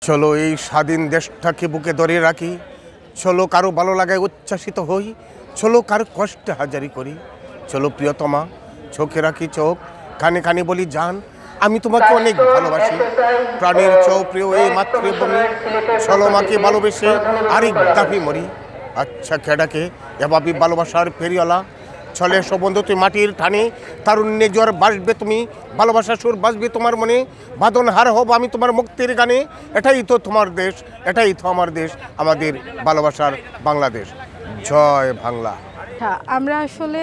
চলো এই স্বাধীন দেশটাকে বুকে ধরে রাখি, চলো কারো ভালো লাগায় উচ্ছ্বাসিত হই, চলো কারো কষ্টে হাজারি করি। চলো প্রিয়তমা, চোখে রাখি চোখ, কানে কানে বলি জান, আমি তোমাকে অনেক ভালোবাসি। প্রাণের চেয়েও প্রিয় এই মাতৃভূমি, চলো মাকে ভালোবেসে আরেক দাবি মরি। আচ্ছা খেডাকে এভাবে ভালোবাসার ফেরিওয়ালা, চলে এসো বন্ধু তুই মাটির টানে, তারুণ্যে জোয়ার বাসবে তুমি, ভালোবাসার সুর বাসবে তোমার মনে, বাদন হার হব আমি তোমার মুক্তির গানে। এটাই তো তোমার দেশ, এটাই তো আমার দেশ, আমাদের ভালোবাসার বাংলাদেশ। জয় বাংলা। আমরা আসলে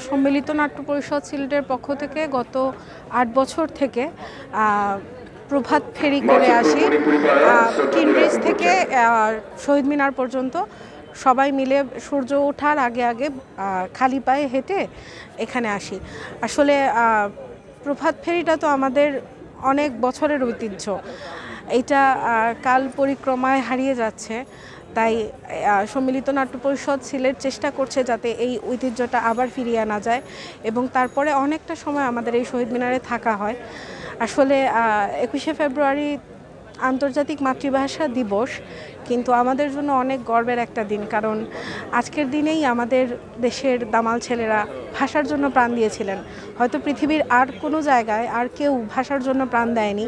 সম্মিলিত নাট্য পরিষদ সিলেটের পক্ষ থেকে গত ৮ বছর থেকে প্রভাত ফেরি করে আসি কিনব্রিজ থেকে শহীদ মিনার পর্যন্ত। সবাই মিলে সূর্য ওঠার আগে আগে খালি পায়ে হেঁটে এখানে আসি। আসলে প্রভাত ফেরিটা তো আমাদের অনেক বছরের ঐতিহ্য, এটা কাল পরিক্রমায় হারিয়ে যাচ্ছে। তাই সম্মিলিত নাট্য পরিষদ সিলেট চেষ্টা করছে যাতে এই ঐতিহ্যটা আবার ফিরিয়ে আনা যায় এবং তারপরে অনেকটা সময় আমাদের এই শহীদ মিনারে থাকা হয়। আসলে ২১শে ফেব্রুয়ারি আন্তর্জাতিক মাতৃভাষা দিবস, কিন্তু আমাদের জন্য অনেক গর্বের একটা দিন, কারণ আজকের দিনেই আমাদের দেশের দামাল ছেলেরা ভাষার জন্য প্রাণ দিয়েছিলেন। হয়তো পৃথিবীর আর কোনো জায়গায় আর কেউ ভাষার জন্য প্রাণ দেয়নি,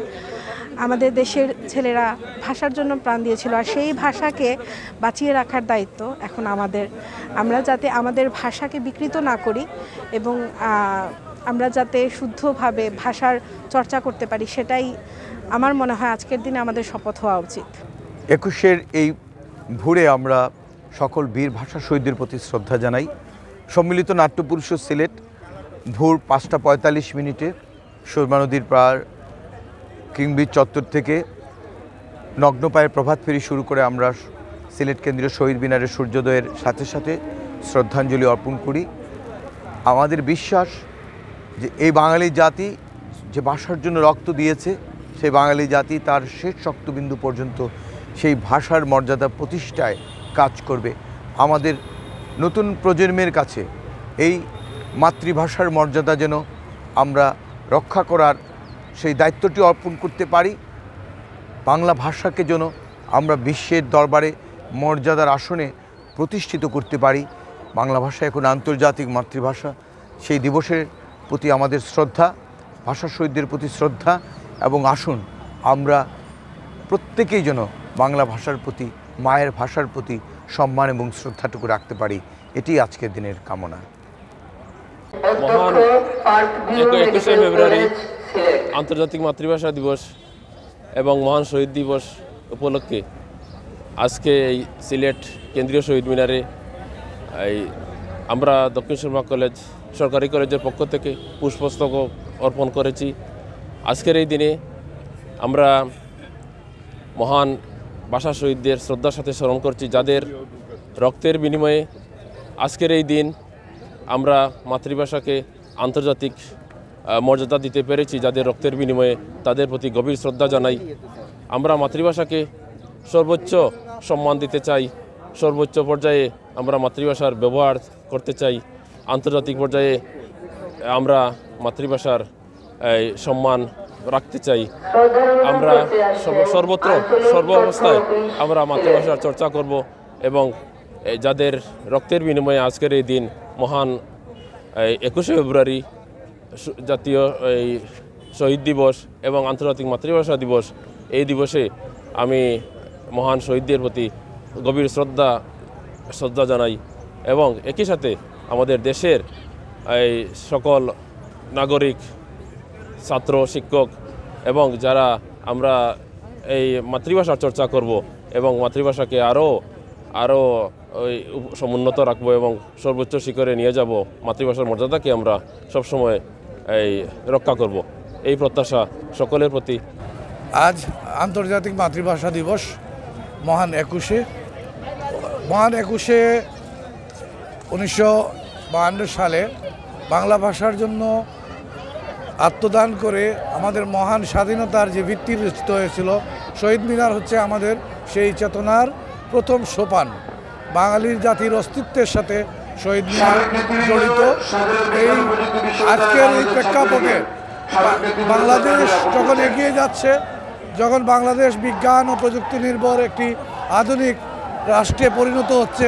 আমাদের দেশের ছেলেরা ভাষার জন্য প্রাণ দিয়েছিল। আর সেই ভাষাকে বাঁচিয়ে রাখার দায়িত্ব এখন আমাদের। আমরা যাতে আমাদের ভাষাকে বিকৃত না করি এবং আমরা যাতে শুদ্ধভাবে ভাষার চর্চা করতে পারি, সেটাই আমার মনে হয় আজকের দিনে আমাদের শপথ হওয়া উচিত। ২১-এর এই ভোরে আমরা সকল বীর ভাষা শহীদদের প্রতি শ্রদ্ধা জানাই। সম্মিলিত নাট্য পরিষদ সিলেট ভোর ৫টা ৪৫ মিনিটে সুরমা নদীর পার কিংব্রিজ চত্বর থেকে নগ্ন পায়ে প্রভাত ফেরি শুরু করে আমরা সিলেট কেন্দ্রীয় শহীদ মিনারের সূর্যোদয়ের সাথে সাথে শ্রদ্ধাঞ্জলি অর্পণ করি। আমাদের বিশ্বাস যে এই বাঙালি জাতি যে ভাষার জন্য রক্ত দিয়েছে, সেই বাঙালি জাতি তার শেষ রক্তবিন্দু পর্যন্ত সেই ভাষার মর্যাদা প্রতিষ্ঠায় কাজ করবে। আমাদের নতুন প্রজন্মের কাছে এই মাতৃভাষার মর্যাদা যেন আমরা রক্ষা করার সেই দায়িত্বটি অর্পণ করতে পারি। বাংলা ভাষাকে যেন আমরা বিশ্বের দরবারে মর্যাদার আসনে প্রতিষ্ঠিত করতে পারি। বাংলা ভাষা এখন আন্তর্জাতিক মাতৃভাষা। সেই দিবসের প্রতি আমাদের শ্রদ্ধা, ভাষা শহীদদের প্রতি শ্রদ্ধা, এবং আসুন আমরা প্রত্যেকেই যেন বাংলা ভাষার প্রতি, মায়ের ভাষার প্রতি সম্মান এবং শ্রদ্ধাটুকু রাখতে পারি। এটি আজকের দিনের কামনা। মহান ২১শে ফেব্রুয়ারি আন্তর্জাতিক মাতৃভাষা দিবস এবং মহান শহীদ দিবস উপলক্ষে আজকে এই সিলেট কেন্দ্রীয় শহীদ মিনারে আমরা দক্ষিণ সুরমা কলেজ সরকারি কলেজের পক্ষ থেকে পুষ্পস্তবক অর্পণ করেছি। আজকের এই দিনে আমরা মহান ভাষা শহীদদের শ্রদ্ধার সাথে স্মরণ করছি, যাদের রক্তের বিনিময়ে আজকের এই দিন আমরা মাতৃভাষাকে আন্তর্জাতিক মর্যাদা দিতে পেরেছি। যাদের রক্তের বিনিময়ে তাদের প্রতি গভীর শ্রদ্ধা জানাই। আমরা মাতৃভাষাকে সর্বোচ্চ সম্মান দিতে চাই, সর্বোচ্চ পর্যায়ে আমরা মাতৃভাষার ব্যবহার করতে চাই। আন্তর্জাতিক পর্যায়ে আমরা মাতৃভাষার সম্মান রাখতে চাই। আমরা সর্বত্র সর্ব অবস্থায় আমরা মাতৃভাষার চর্চা করব এবং যাদের রক্তের বিনিময়ে আজকের এই দিন মহান ২১শে ফেব্রুয়ারি জাতীয় শহীদ দিবস এবং আন্তর্জাতিক মাতৃভাষা দিবস, এই দিবসে আমি মহান শহীদদের প্রতি গভীর শ্রদ্ধা জানাই এবং একই সাথে আমাদের দেশের এই সকল নাগরিক, ছাত্র, শিক্ষক এবং যারা আমরা এই মাতৃভাষার চর্চা করব এবং মাতৃভাষাকে আরও সমুন্নত রাখবো এবং সর্বোচ্চ শিখরে নিয়ে যাব, মাতৃভাষার মর্যাদাকে আমরা সবসময় রক্ষা করব, এই প্রত্যাশা সকলের প্রতি। আজ আন্তর্জাতিক মাতৃভাষা দিবস মহান ২১শে ১৯৫২ সালে বাংলা ভাষার জন্য আত্মদান করে আমাদের মহান স্বাধীনতার যে ভিত্তি রচিত হয়েছিল, শহীদ মিনার হচ্ছে আমাদের সেই চেতনার প্রথম সোপান। বাঙালির জাতির অস্তিত্বের সাথে শহীদ মিনার জড়িত। এই আজকের এই প্রেক্ষাপটে বাংলাদেশ যখন এগিয়ে যাচ্ছে, যখন বাংলাদেশ বিজ্ঞান ও প্রযুক্তি নির্ভর একটি আধুনিক রাষ্ট্রে পরিণত হচ্ছে,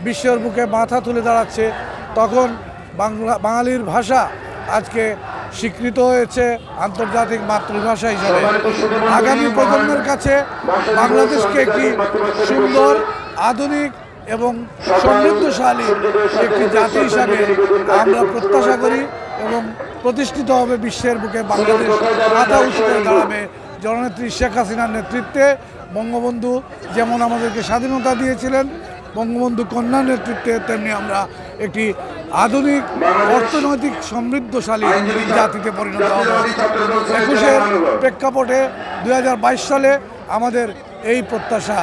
বিশ্বের বুকে মাথা তুলে দাঁড়াচ্ছে, তখন বাঙালির ভাষা আজকে স্বীকৃত হয়েছে আন্তর্জাতিক মাতৃভাষা হিসাবে। আগামী প্রজন্মের কাছে বাংলাদেশকে একটি সুন্দর, আধুনিক এবং সমৃদ্ধশালী একটি জাতি হিসাবে আমরা প্রত্যাশা করি এবং প্রতিষ্ঠিত হবে বিশ্বের বুকে বাংলাদেশ মাথা উঁচু করে দাঁড়াবে। জননেত্রী শেখ হাসিনার নেতৃত্বে বঙ্গবন্ধু যেমন আমাদেরকে স্বাধীনতা দিয়েছিলেন, বঙ্গবন্ধু কন্যার নেতৃত্বে তেমনি আমরা একটি আধুনিক অর্থনৈতিক সমৃদ্ধশালী জাতিতে পরিণত হব। 21-এর প্রেক্ষাপটে 2022 সালে আমাদের এই প্রত্যাশা